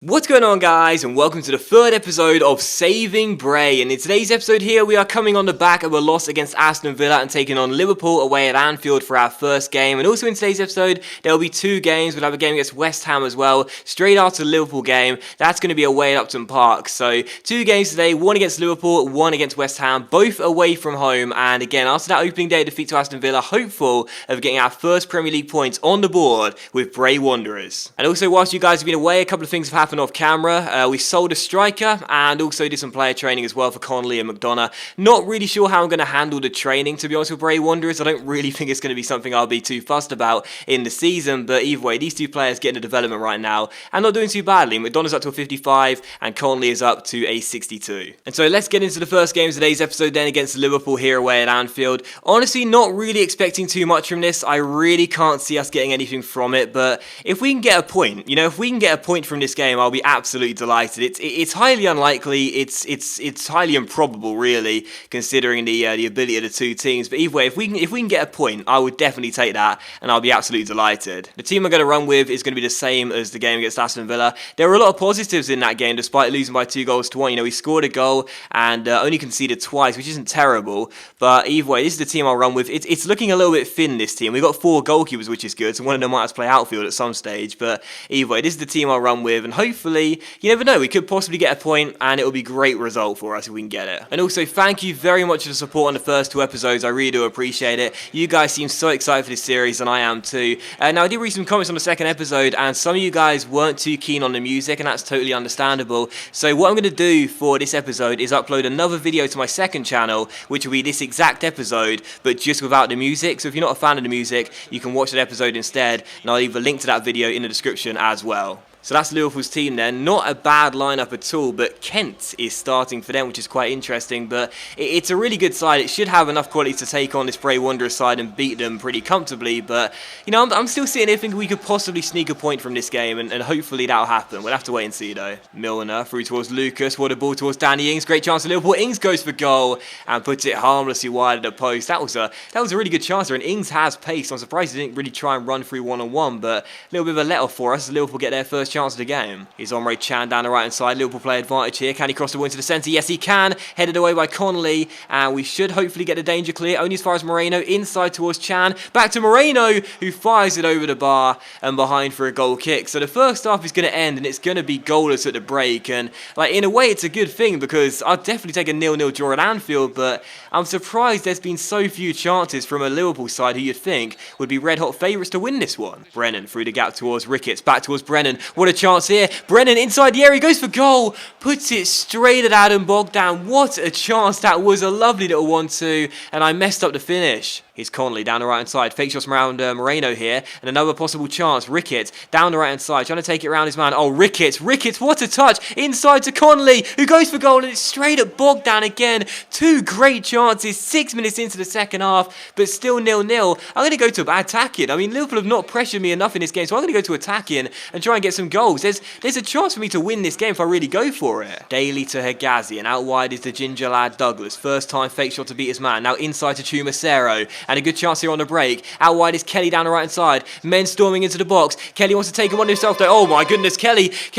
What's going on, guys, and welcome to the third episode of Saving Bray. And in today's episode here, we are coming on the back of a loss against Aston Villa and taking on Liverpool away at Anfield for our first game. And also in today's episode, there will be two games. We'll have a game against West Ham as well, straight after the Liverpool game. That's going to be away at Upton Park. So two games today, one against Liverpool, one against West Ham, both away from home. And again, after that opening day defeat to Aston Villa, hopeful of getting our first Premier League points on the board with Bray Wanderers. And also, whilst you guys have been away, a couple of things have happened off camera. We sold a striker and also did some player training as well for Connolly and McDonough. Not really sure how I'm going to handle the training, to be honest, with Bray Wanderers. I don't really think it's going to be something I'll be too fussed about in the season, but either way, these two players get into development right now and not doing too badly. McDonough's up to a 55 and Connolly is up to a 62. And so let's get into the first game of today's episode then against Liverpool here away at Anfield. Honestly, not really expecting too much from this. I really can't see us getting anything from it, but if we can get a point, if we can get a point from this game, I'll be absolutely delighted. It's highly unlikely. It's highly improbable, really, considering the ability of the two teams. But either way, if we can get a point, I would definitely take that, and I'll be absolutely delighted. The team I'm going to run with is going to be the same as the game against Aston Villa. There were a lot of positives in that game, despite losing by 2-1. We scored a goal and only conceded twice, which isn't terrible. But either way, this is the team I'll run with. It's looking a little bit thin, this team. We've got 4 goalkeepers, which is good. So one of them might have to play outfield at some stage. But either way, this is the team I'll run with, and hopefully, you never know, we could possibly get a point, and it will be a great result for us if we can get it. And also, thank you very much for the support on the first 2 episodes. I really do appreciate it. You guys seem so excited for this series, and I am too. Now, I did read some comments on the second episode, and some of you guys weren't too keen on the music, and that's totally understandable. So what I'm going to do for this episode is upload another video to my second channel, which will be this exact episode, but just without the music. So if you're not a fan of the music, you can watch that episode instead, and I'll leave a link to that video in the description as well. So that's Liverpool's team then. Not a bad lineup at all, but Kent is starting for them, which is quite interesting. But it's a really good side. It should have enough quality to take on this Bray Wanderers side and beat them pretty comfortably. But, I'm still sitting here thinking we could possibly sneak a point from this game, and hopefully that'll happen. We'll have to wait and see, though. Milner through towards Lucas. What a ball towards Danny Ings. Great chance for Liverpool. Ings goes for goal and puts it harmlessly wide of the post. That was a really good chance there, and Ings has pace. I'm surprised he didn't really try and run through one-on-one, but a little bit of a let-off for us as Liverpool get their first chance of the game. He's on Ray Chan down the right hand side. Liverpool play advantage here. Can he cross the ball into the centre? Yes, he can. Headed away by Connolly, and we should hopefully get the danger clear. Only as far as Moreno, inside towards Chan. Back to Moreno, who fires it over the bar and behind for a goal kick. So the first half is going to end, and it's going to be goalless at the break. And in a way, it's a good thing because I'd definitely take a 0-0 draw at Anfield, but I'm surprised there's been so few chances from a Liverpool side who you'd think would be red hot favourites to win this one. Brennan through the gap towards Ricketts. Back towards Brennan. What a chance here. Brennan inside the area, goes for goal, puts it straight at Adam Bogdan. What a chance that was, a lovely little 1-2, and I messed up the finish. Here's Connolly down the right hand side, fake shots from around Moreno here, and another possible chance. Ricketts down the right hand side, trying to take it around his man. Oh, Ricketts, what a touch, inside to Connolly, who goes for goal, and it's straight at Bogdan again. 2 great chances, 6 minutes into the second half, but still 0-0. I'm going to go to attacking. Liverpool have not pressured me enough in this game, so I'm going to go to attacking and try and get some goals. There's a chance for me to win this game if I really go for it. Daly to Hegazi, and out wide is the ginger lad Douglas. First time fake shot to beat his man. Now inside to Chumacero, and a good chance here on the break. Out wide is Kelly down the right hand side. Men storming into the box. Kelly wants to take him on himself though. Oh my goodness, Kelly's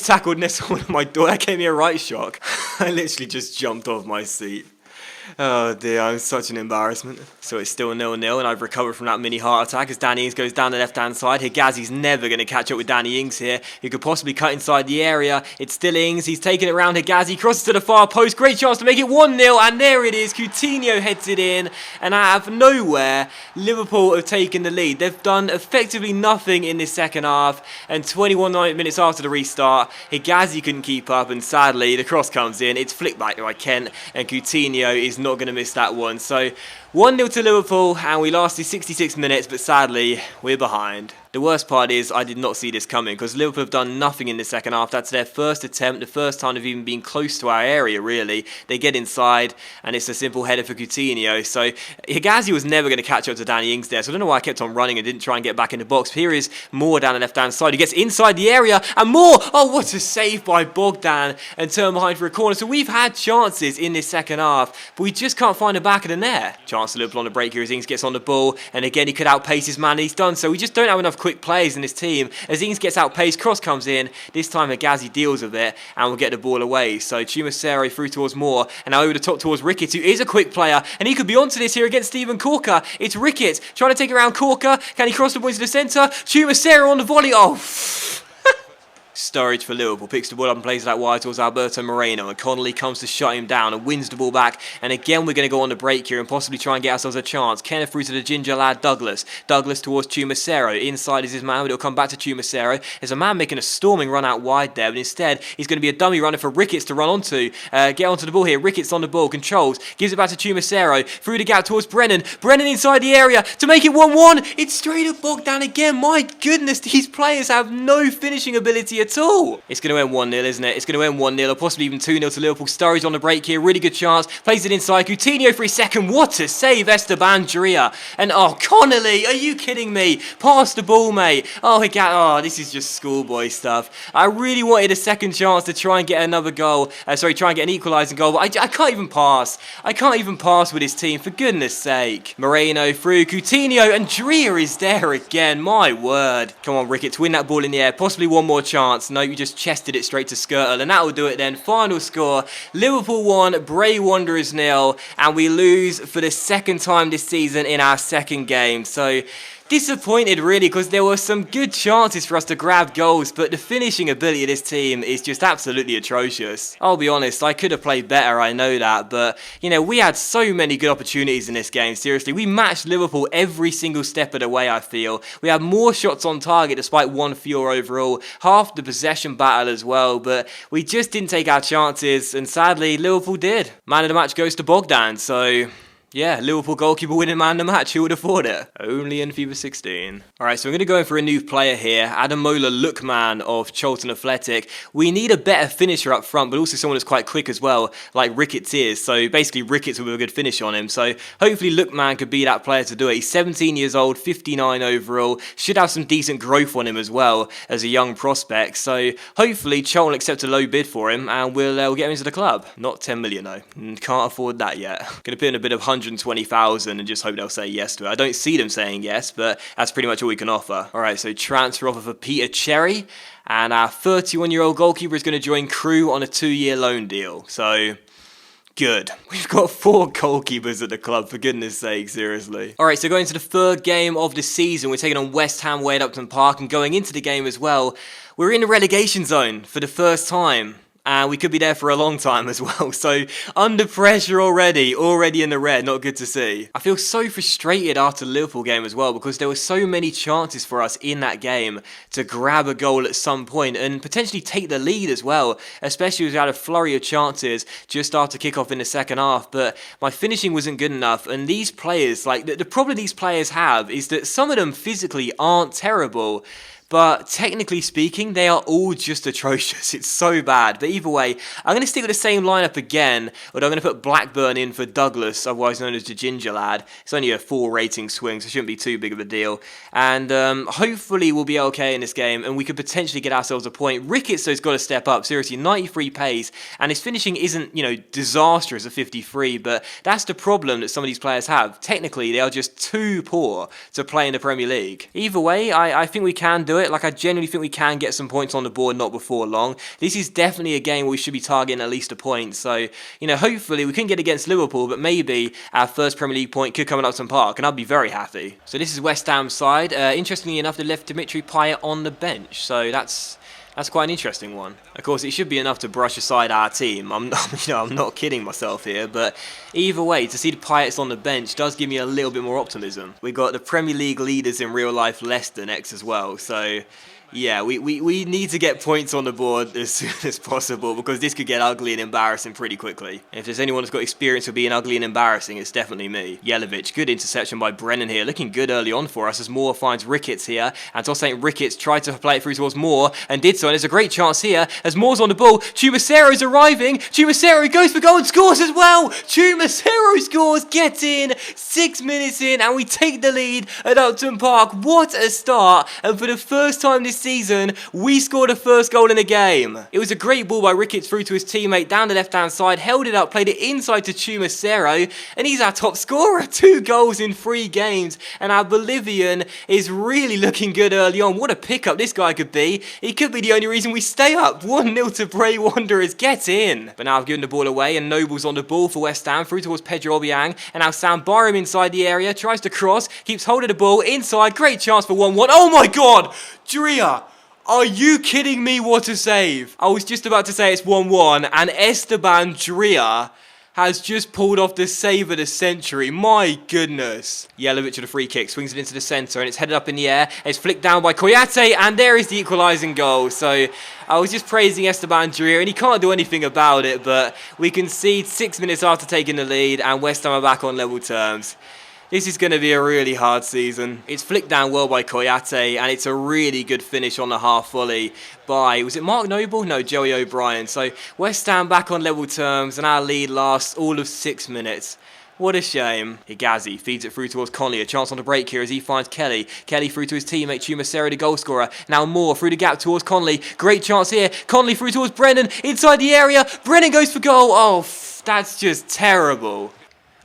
tackled next one of my door. That gave me a right shock. I literally just jumped off my seat. Oh dear, I'm such an embarrassment. So it's still 0-0, and I've recovered from that mini heart attack as Danny Ings goes down the left-hand side. Hegazi's never going to catch up with Danny Ings here. He could possibly cut inside the area. It's still Ings. He's taking it around Hegazi. Crosses to the far post. Great chance to make it 1-0, and there it is. Coutinho heads it in, and out of nowhere, Liverpool have taken the lead. They've done effectively nothing in this second half, and 21 minutes after the restart, Hegazi couldn't keep up, and sadly, the cross comes in. It's flicked back by Kent, and Coutinho is not going to miss that one. So 1-0 to Liverpool, and we lasted 66 minutes, but sadly, we're behind. The worst part is I did not see this coming because Liverpool have done nothing in the second half. That's their first attempt, the first time they've even been close to our area, really. They get inside, and it's a simple header for Coutinho. So Hegazi was never going to catch up to Danny Ings there, so I don't know why I kept on running and didn't try and get back in the box. But here is Moore down the left-hand side. He gets inside the area, and Moore, oh, what a save by Bogdan, and turn behind for a corner. So we've had chances in this second half, but we just can't find the back of the net. Chance to Liverpool on the break here as Ings gets on the ball, and again, he could outpace his man, and he's done so. We just don't have enough quick players in this team. As Ings gets outpaced, cross comes in. This time Hegazi deals with it and will get the ball away. So Chumacero through towards Moore, and now over the top towards Ricketts, who is a quick player, and he could be onto this here against Steven Corker. It's Ricketts trying to take it around Corker. Can he cross the ball into the centre? Chumacero on the volley. Oh, Sturridge for Liverpool picks the ball up and plays it out wide towards Alberto Moreno, and Connolly comes to shut him down and wins the ball back. And again, we're going to go on the break here and possibly try and get ourselves a chance. Kenneth through to the ginger lad Douglas. Douglas towards Chumacero. Inside is his man, but it'll come back to Chumacero. There's a man making a storming run out wide there, but instead he's going to be a dummy runner for Ricketts to run onto. Get onto the ball here. Ricketts on the ball, controls, gives it back to Chumacero. Through the gap towards Brennan. Brennan inside the area to make it 1-1. It's straight at Bogdan again. My goodness, these players have no finishing ability at all. It's going to end 1-0, isn't it? It's going to end 1-0 or possibly even 2-0 to Liverpool. Sturridge on the break here. Really good chance. Plays it inside. Coutinho for his second. What a save, Esteban Drea. And oh, Connolly, are you kidding me? Pass the ball, mate. Oh, this is just schoolboy stuff. I really wanted a second chance to try and get another goal. Try and get an equalising goal, but I can't even pass. I can't even pass with his team, for goodness sake. Moreno through. Coutinho, and Drea is there again. My word. Come on, Ricketts, win that ball in the air. Possibly one more chance. No, you just chested it straight to Skirtle, and that will do it then. Final score, Liverpool 1, Bray Wanderers 0, and we lose for the second time this season in our second game. So disappointed really, because there were some good chances for us to grab goals, but the finishing ability of this team is just absolutely atrocious. I'll be honest, I could have played better, I know that, but you know, we had so many good opportunities in this game. Seriously, we matched Liverpool every single step of the way, I feel. We had more shots on target despite one fewer overall, half the possession battle as well, but we just didn't take our chances, and sadly Liverpool did. Man of the match goes to Bogdan, so yeah, Liverpool goalkeeper winning man of the match. Who would have thought it? Only in FIFA 16. Alright, so we're going to go in for a new player here. Ademola Lookman of Charlton Athletic. We need a better finisher up front, but also someone who's quite quick as well, like Ricketts is. So basically Ricketts will have a good finish on him. So hopefully Lookman could be that player to do it. He's 17 years old, 59 overall. Should have some decent growth on him as well as a young prospect. So hopefully Charlton will accept a low bid for him and we'll get him into the club. Not 10 million though. Can't afford that yet. Going to put in a bit of 120,000 and just hope they'll say yes to it. I don't see them saying yes, but that's pretty much all we can offer. Alright, so transfer offer for Peter Cherry, and our 31-year-old goalkeeper is going to join Crewe on a 2-year loan deal. So good. We've got 4 goalkeepers at the club, for goodness sake, seriously. Alright, so going to the third game of the season, we're taking on West Ham away at Upton Park, and going into the game as well, we're in the relegation zone for the first time. And we could be there for a long time as well. So under pressure already in the red. Not good to see. I feel so frustrated after the Liverpool game as well, because there were so many chances for us in that game to grab a goal at some point and potentially take the lead as well, especially as we had a flurry of chances just after kickoff in the second half. But my finishing wasn't good enough, and these players, like the problem these players have is that some of them physically aren't terrible, but technically speaking, they are all just atrocious. It's so bad. But either way, I'm going to stick with the same lineup again, although I'm going to put Blackburn in for Douglas, otherwise known as the Ginger Lad. It's only a 4 rating swing, so it shouldn't be too big of a deal. And hopefully we'll be okay in this game, and we could potentially get ourselves a point. Ricketts, though, has got to step up. Seriously, 93 pace, and his finishing isn't, disastrous at 53, but that's the problem that some of these players have. Technically, they are just too poor to play in the Premier League. Either way, I think we can do it. Like, I genuinely think we can get some points on the board not before long. This is definitely a game where we should be targeting at least a point. So, hopefully we can get against Liverpool, but maybe our first Premier League point could come at Upton Park, and I'd be very happy. So this is West Ham's side. Interestingly enough, they left Dimitri Payet on the bench. So that's quite an interesting one. Of course, it should be enough to brush aside our team. I'm not kidding myself here, but either way, to see the Payets on the bench does give me a little bit more optimism. We've got the Premier League leaders in real life, Leicester, next as well. So yeah, we need to get points on the board as soon as possible, because this could get ugly and embarrassing pretty quickly. And if there's anyone who's got experience of being ugly and embarrassing, it's definitely me. Jelic, good interception by Brennan here, looking good early on for us as Moore finds Ricketts here, and Toss St. Ricketts tried to play it through towards Moore and did so, and there's a great chance here as Moore's on the ball. Chumacero's arriving. Chumacero goes for goal and scores as well. Chumacero scores, gets in, 6 minutes in, and we take the lead at Upton Park. What a start! And for the first time this season, we scored a first goal in the game. It was a great ball by Ricketts through to his teammate down the left-hand side, held it up, played it inside to Chumacero, and he's our top scorer. 2 goals in 3 games, and our Bolivian is really looking good early on. What a pickup this guy could be. He could be the only reason we stay up. 1-0 to Bray Wanderers. Get in. But now I've given the ball away, and Noble's on the ball for West Ham, through towards Pedro Obiang, and now Sam Byram inside the area, tries to cross, keeps holding the ball inside. Great chance for 1-1. Oh my god! Drea! Are you kidding me? What a save. I was just about to say it's 1-1, and Esteban Drea has just pulled off the save of the century. My goodness. Jelic with a free kick, swings it into the centre, and it's headed up in the air. It's flicked down by Koyate, and there is the equalising goal. So I was just praising Esteban Drea, and he can't do anything about it, but we concede 6 minutes after taking the lead, and West Ham are back on level terms. This is going to be a really hard season. It's flicked down well by Koyate, and it's a really good finish on the half volley by, was it Mark Noble? No, Joey O'Brien. So West Ham back on level terms, and our lead lasts all of 6 minutes. What a shame. Higazi feeds it through towards Conley. A chance on the break here as he finds Kelly. Kelly through to his teammate Chumacero, the goal scorer. Now Moore through the gap towards Conley. Great chance here. Conley through towards Brennan. Inside the area. Brennan goes for goal. Oh, that's just terrible.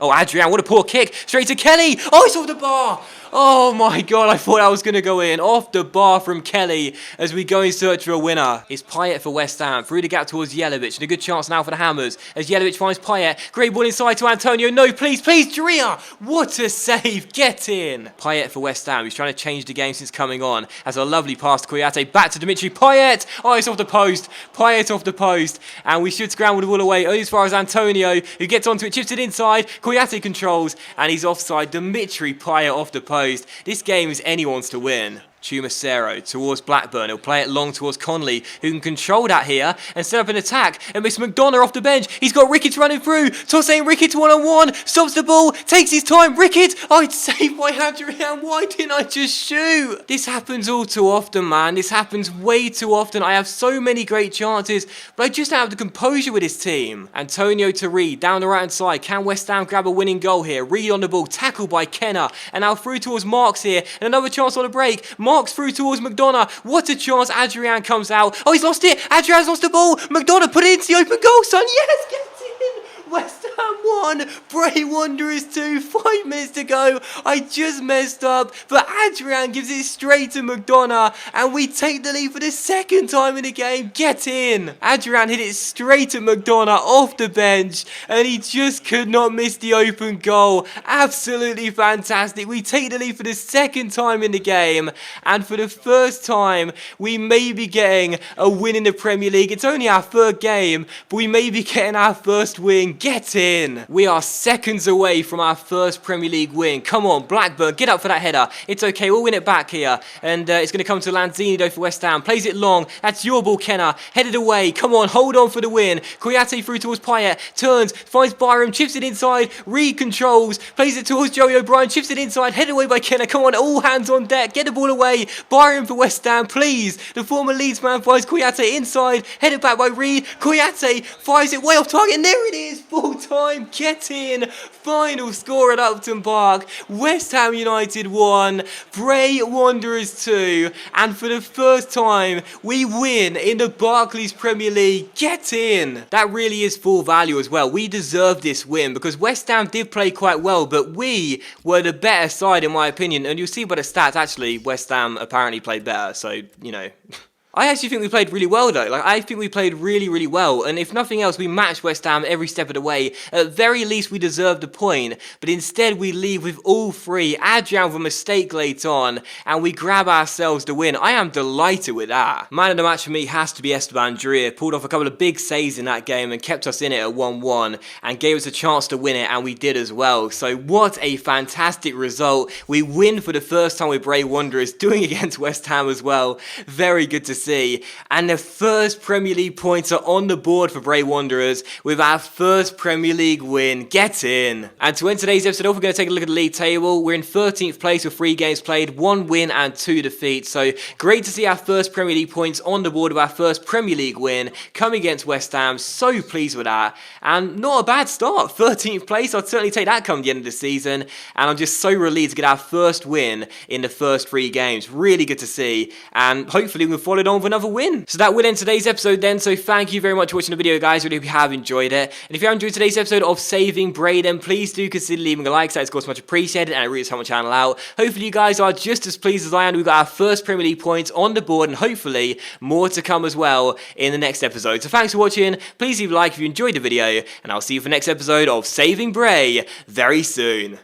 Oh, Adrian, what a poor kick. Straight to Kelly. Oh, it's off the bar. Oh my god, I thought I was going to go in. Off the bar from Kelly as we go in search for a winner. It's Payet for West Ham. Through the gap towards Jelic. And a good chance now for the Hammers. As Jelic finds Payet. Great ball inside to Antonio. No, please, Drea. What a save. Get in. Payet for West Ham. He's trying to change the game since coming on. Has a lovely pass to Koyate. Back to Dimitri Payet. Oh, it's off the post. Payet off the post. And we should scramble the ball away only as far as Antonio, who gets onto it, chips it inside. Koyate controls. And he's offside. Dimitri Payet off the post. This game is anyone's to win. Chumacero towards Blackburn. He'll play it long towards Conley, who can control that here and set up an attack. And Mr. McDonough off the bench. He's got Ricketts running through. Tossing Ricketts one-on-one. Stops the ball. Takes his time. Ricketts. Oh, it's saved by Adrian. Why didn't I just shoot? This happens all too often, man. This happens way too often. I have so many great chances, but I just don't have the composure with this team. Antonio to Reed. Down the right-hand side. Can West Ham grab a winning goal here? Reed on the ball. Tackled by Kenner. And now through towards Marks here. And another chance on the break. Marks through towards McDonough. What a chance. Adrian comes out. Oh, he's lost it. Adrian's lost the ball. McDonough put it into the open goal, son. Yes, get in. West Ham 1. Bray Wanderers 2. 5 minutes to go. I just messed up. But Adrian gives it straight to McDonough. And we take the lead for the second time in the game. Get in. Adrian hit it straight at McDonough off the bench. And he just could not miss the open goal. Absolutely fantastic. We take the lead for the second time in the game. And for the first time, we may be getting a win in the Premier League. It's only our 3rd game, but we may be getting our first win. Get in. We are seconds away from our first Premier League win. Come on, Blackburn, get up for that header. It's okay, we'll win it back here. And it's going to come to Lanzini though for West Ham. Plays it long. That's your ball, Kenner. Headed away. Come on, hold on for the win. Koyate through towards Payet. Turns, finds Byram, chips it inside. Reed controls. Plays it towards Joey O'Brien. Chips it inside. Headed away by Kenner. Come on, all hands on deck. Get the ball away. Byram for West Ham, please. The former Leeds man finds Koyate inside. Headed back by Reed. Koyate fires it way off target. And there it is. Full time. Get in. Final score at Upton Park. West Ham United 1. Bray Wanderers 2. And for the first time, we win in the Barclays Premier League. Get in. That really is full value as well. We deserve this win because West Ham did play quite well, but we were the better side in my opinion. And you'll see by the stats, actually, West Ham apparently played better. So, you know... I actually think we played really well though. I think we played really, really well. And if nothing else, we matched West Ham every step of the way. At very least, we deserved the point. But instead, we leave with all 3. Adrian with a mistake late on. And we grab ourselves the win. I am delighted with that. Man of the match for me has to be Esteban Drea. Pulled off a couple of big saves in that game and kept us in it at 1-1. And gave us a chance to win it. And we did as well. So what a fantastic result. We win for the first time with Bray Wanderers. Doing against West Ham as well. Very good to see. And the first Premier League points are on the board for Bray Wanderers with our first Premier League win. Get in. And to end today's episode off, we're going to take a look at the league table. We're in 13th place with 3 games played, 1 win and 2 defeats. So great to see our first Premier League points on the board with our first Premier League win coming against West Ham. So pleased with that. And not a bad start. 13th place. I'd certainly take that come the end of the season. And I'm just so relieved to get our first win in the first 3 games. Really good to see. And hopefully we can follow it on with another win. So that will end today's episode then. So thank you very much for watching the video, guys. Really hope you have enjoyed it. And if you have enjoyed today's episode of Saving Bray, then please do consider leaving a like. That is of course much appreciated and it really helps my channel out. Hopefully you guys are just as pleased as I am. We've got our first Premier League points on the board and hopefully more to come as well in the next episode. So thanks for watching. Please leave a like if you enjoyed the video and I'll see you for the next episode of Saving Bray very soon.